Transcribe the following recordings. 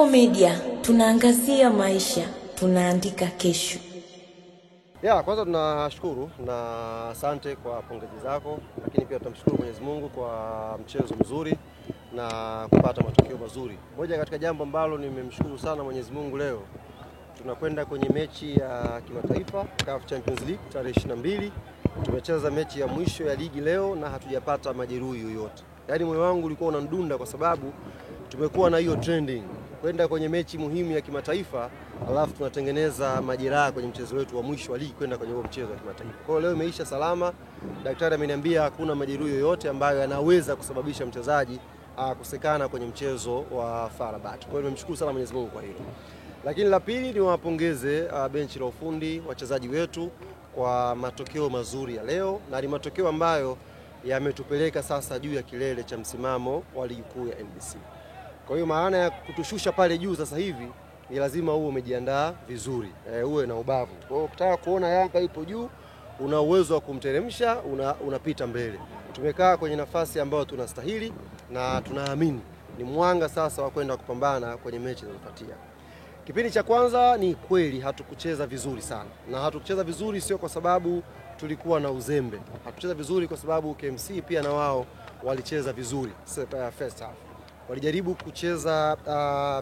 Sako Media, tunaangazia maisha, tunaandika kesho. Kwanza tunashukuru na asante kwa pongezi zako, lakini pia tunamshukuru Mwenyezi Mungu kwa mchezo mzuri na kupata matokeo mazuri. Moja katika jambo ambalo nimemshukuru sana Mwenyezi Mungu, leo tunakwenda kwenye mechi ya kimataifa CAF Champions League tarehe 22. Tumecheza mechi ya mwisho ya ligi leo na hatujapata majeruhi yoyote. Yaani moyo wangu ulikuwa unandunda kwa sababu tumekuwa na hiyo trending kwenda kwenye mechi muhimu ya kimataifa, alafu tunatengeneza majeraha kwenye mchezo wetu wa mwisho wa ligi kwenda kwenye huo mchezo wa kimataifa. Kwa hiyo leo imeisha salama. Daktari ameniambia hakuna majeruhi yoyote ambayo yanaweza kusababisha mchezaji kukosekana kwenye mchezo wa FAR Rabat. Kwa hiyo nimemshukuru sana Mwenyezi Mungu kwa hilo. Lakini la pili ni wapongeze benchi la ufundi, wachezaji wetu kwa matokeo mazuri ya leo, na ni matokeo ambayo yametupeleka sasa juu ya kilele cha msimamo wa ligi kuu ya NBC. Kwa hiyo maana ya kutushusha pale juu sasa hivi ni lazima uwe umejiandaa vizuri, uwe na ubavu. Kwa hiyo ukitaka kuona Yanga ipo juu, una uwezo wa kumteremsha, unapita mbele. Tumekaa kwenye nafasi ambayo tunastahili na tunaamini ni mwanga sasa wa kwenda kupambana kwenye mechi zinazofuatia. Kipindi cha kwanza ni kweli hatukucheza vizuri sana. Na hatukucheza vizuri sio kwa sababu tulikuwa na uzembe. Hatukucheza vizuri kwa sababu KMC pia na wao walicheza vizuri first half. Walijaribu kucheza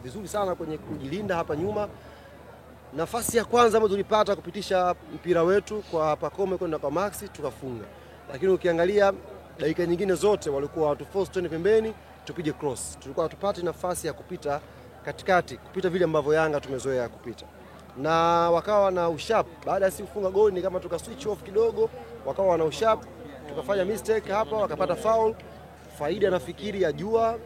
vizuri sana kwenye kujilinda hapa nyuma. Nafasi ya kwanza ambayo tulipata kupitisha mpira wetu kwa Pacome kwenda kwa Maxi tukafunga. Lakini ukiangalia dakika nyingine zote walikuwa watu force twende pembeni tupige cross. Tulikuwa hatupati nafasi ya kupita katikati, kupita vile ambavyo Yanga tumezoea kupita. Na wakawa na usharp, baada ya sisi kufunga goli ni kama tuka switch off kidogo, wakawa na usharp, tukafanya mistake hapa, wakapata foul. Faida nafikiri ya jua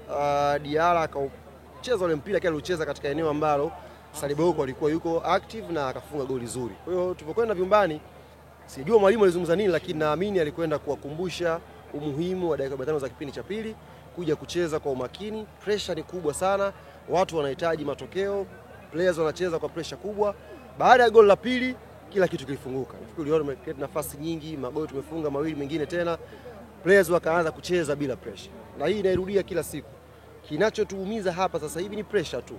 Diara akacheza ule mpira kile alicheza katika eneo ambalo Saliboko alikuwa yuko active na akafunga goli zuri. Kwa hiyo tulipokwenda vyumbani, sijua mwalimu alizungumza nini, lakini naamini alikwenda kuwakumbusha umuhimu wa dakika 5 za kipindi cha pili kuja kucheza kwa umakini. Pressure ni kubwa sana, watu wanahitaji matokeo, players wanacheza kwa pressure kubwa. Baada ya goli la pili kila kitu kilifunguka. Nafikiri uliona nafasi nyingi, magoli tumefunga mawili mengine tena. Players wakaanza kucheza bila pressure. Na hii inairudia kila siku. Kinachotuumiza hapa sasa hivi ni pressure tu.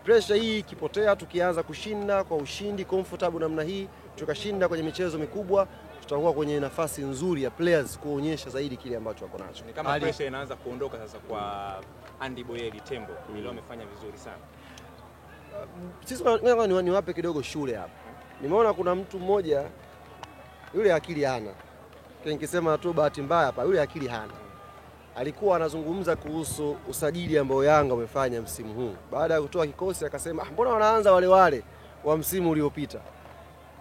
Pressure hii ikipotea, tukianza kushinda kwa ushindi comfortable namna hii, tukashinda kwenye michezo mikubwa, tutakuwa kwenye nafasi nzuri ya players kuonyesha zaidi kile ambacho wako nacho. Ni kama pressure inaanza kuondoka sasa kwa Andy Boyeli Tembo. Leo amefanya vizuri sana. Sisi niwape kidogo shule hapa. Nimeona kuna mtu mmoja yule akili hana. Nikisema tu bahati mbaya hapa, yule akili hana. Alikuwa anazungumza kuhusu usajili ambao Yanga wamefanya msimu huu. Baada ya kutoa kikosi akasema, mbona wanaanza wale wa msimu uliopita?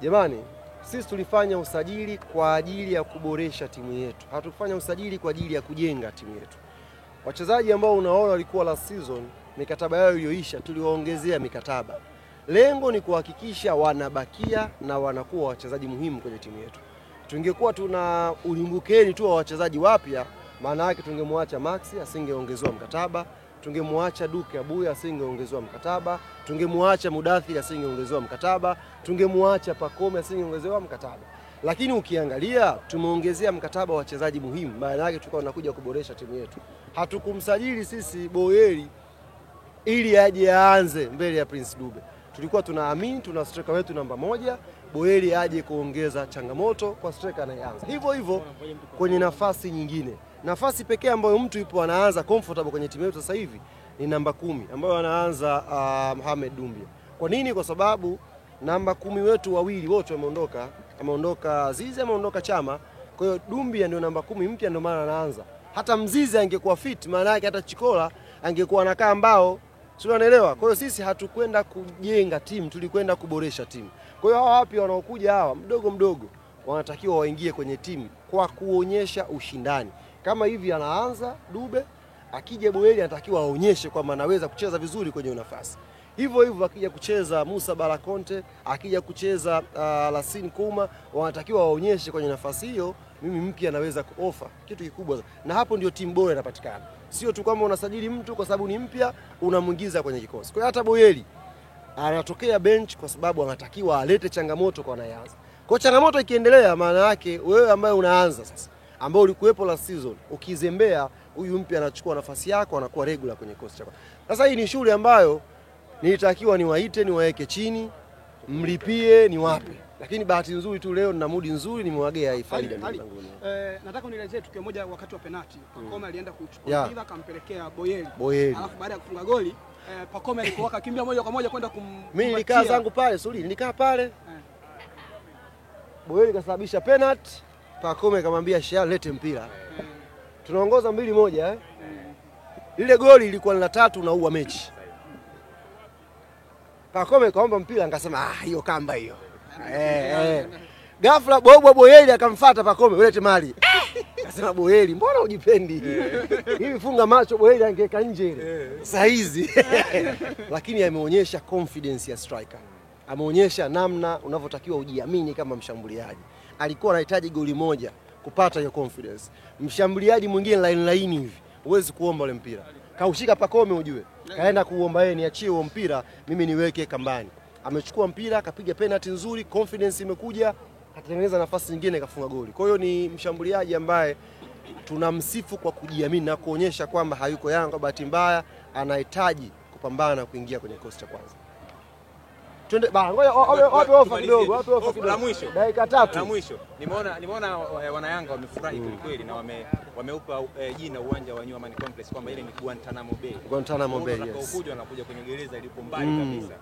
Jamani, sisi tulifanya usajili kwa ajili ya kuboresha timu yetu. Hatukufanya usajili kwa ajili ya kujenga timu yetu. Wachezaji ambao unaona walikuwa last season, mikataba yao iliyoisha, tuliwaongezea mikataba. Lengo ni kuhakikisha wanabakia na wanakuwa wachezaji muhimu kwenye timu yetu. Tungekuwa tuna ulimbukeni tu wa wachezaji wapya, maana yake tungemwacha Maxi asingeongezewa mkataba, tungemwacha Duke Abuya asingeongezewa mkataba, tungemwacha Mudathir asingeongezewa mkataba, tungemwacha Pacome asingeongezewa mkataba. Lakini ukiangalia tumeongezea mkataba wa wachezaji muhimu, maana yake tulikuwa tunakuja kuboresha timu yetu. Hatukumsajili sisi Boyeli ili aje aanze mbele ya Prince Dube. Tulikuwa tunaamini tuna striker wetu namba 1, Boyeli aje kuongeza changamoto kwa striker anayeanza. Hivyo hivyo kwenye nafasi nyingine. Nafasi pekee ambayo mtu yupo anaanza comfortable kwenye timu yetu sasa hivi ni namba 10 ambayo anaanza Mohamed Dumbia. Kwa nini? Kwa sababu namba 10 wetu wawili wote wameondoka. Ameondoka Azizi, ameondoka Chama. Kwa hiyo Dumbia ndio namba 10 mpya, ndio maana anaanza. Hata Mzizi angekuwa fit, maana yake hata Chikola angekuwa anakaa mbao. Sio, unaelewa? Kwa hiyo sisi hatukwenda kujenga timu, tulikwenda kuboresha timu. Kwa hiyo hawa wapi wanaokuja hawa mdogo wanatakiwa waingie kwenye timu kwa kuonyesha ushindani. Kama hivi anaanza Dube, akija Boyeli anatakiwa aonyeshe kwamba anaweza kucheza vizuri kwenye nafasi. Hivyo akija kucheza Musa Balakonte, akija kucheza Lassine Kuma, wanatakiwa waonyeshe kwenye nafasi hiyo mimi mpya anaweza kuofa kitu kikubwa. Na hapo ndio timu bora inapatikana. Sio tu kama unasajili mtu kwa sababu ni mpya unamuingiza kwenye kikosi. Kwa hiyo hata Boyeli anatokea bench kwa sababu anatakiwa alete changamoto kwa anayeanza. Kwa changamoto ikiendelea, maana yake wewe ambaye unaanza sasa, ambao ulikuwepo last season, ukizembea huyu mpya anachukua nafasi yako, anakuwa regular kwenye kikosi chako. Sasa hii ni shule ambayo nilitakiwa niwaite, niwaeke chini, mlipie, niwape. Lakini bahati nzuri tu leo nina mood nzuri, nimewagea hii faida ndugu zangu. Nataka unielezee tukio moja wakati wa penalty. Pacome alienda kuchukua mpira akampelekea Boyeli. Alafu baada ya kufunga goli, Pacome alikuwa akimbia moja kwa moja kwenda mimi nilikaa zangu pale, nilikaa pale. Boyeli kasababisha penalty, Pacome akamwambia Shea lete mpira. Tunaongoza 2-1 Lile goli lilikuwa la 3 na uwa mechi. Pacome kaomba mpira akasema hiyo kamba hiyo. Ghafla Boyeli akamfuata Pacome, ulete mali. Akasema Boyeli, mbona hujipendi? Hivi funga macho Boyeli angeka nje ile. Saa hizi. Lakini ameonyesha confidence ya striker. Ameonyesha namna unavyotakiwa ujiamini kama mshambuliaji. Alikuwa anahitaji goli moja kupata hiyo confidence. Mshambuliaji mwingine line hivi, huwezi kuomba ule mpira. Kaushika Pacome ujue. Kaenda kuomba yeye niachie huo mpira, mimi niweke kambani. Amechukua mpira, akapiga penalty nzuri, confidence imekuja, akatengeneza nafasi nyingine akafunga goli. Kwa hiyo ni mshambuliaji ambaye tunamsifu kwa kujiamini na kuonyesha kwamba hayuko Yanga bahati mbaya, anahitaji kupambana na kuingia kwenye kikosi cha kwanza. Twende ngoja wape ofa kidogo, La mwisho. Dakika 3. La mwisho. Nimeona wana Yanga wamefurahi kweli na wameupa jina uwanja wa New Amaan Complex kwamba ile ni Guantanamo Bay. Guantanamo Bay, yes. Ukuja wanakuja kwenye gereza ilipo mbali kabisa.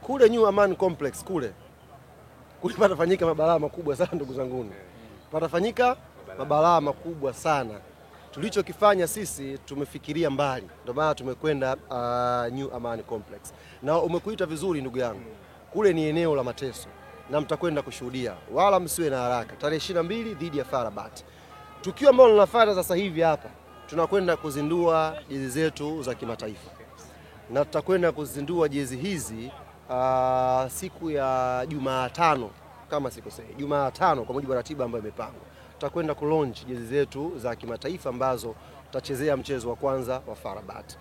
Kule New Amaan Complex kule patafanyika mabalaa makubwa sana ndugu zangu. Patafanyika mabalaa makubwa sana. Tulichokifanya sisi tumefikiria mbali. Ndio maana tumekwenda New Amaan Complex. Na umekuita vizuri ndugu yangu. Kule ni eneo la mateso na mtakwenda kushuhudia. Wala msiwe na haraka. Tarehe 22 dhidi ya FAR Rabat. Tukio ambalo tunafuata sasa hivi hapa, tunakwenda kuzindua jezi zetu za kimataifa. Na tutakwenda kuzindua jezi hizi siku ya Jumatano kama sikosei. Jumatano kwa mujibu wa ratiba ambayo imepangwa. Tutakwenda kulaunch jezi zetu za kimataifa ambazo tutachezea mchezo wa kwanza wa FAR Rabat.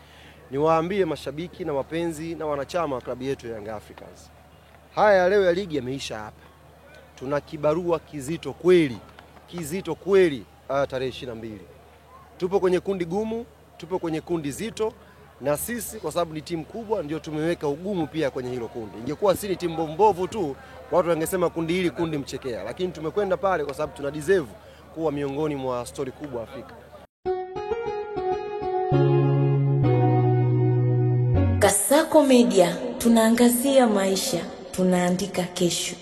Niwaambie mashabiki na wapenzi na wanachama wa klabu yetu ya Young Africans. Haya leo ya ligi yameisha hapa. Tuna kibarua kizito kweli tarehe 22. Tupo kwenye kundi gumu, tupo kwenye kundi zito na sisi kwa sababu ni timu kubwa ndio tumeweka ugumu pia kwenye hilo kundi. Ingekuwa si ni timu mbovu tu, watu wangesema kundi hili kundi mchekea, lakini tumekwenda pale kwa sababu tuna deserve kuwa miongoni mwa story kubwa Afrika. Kasako Media, tunaangazia maisha, tunaandika kesho.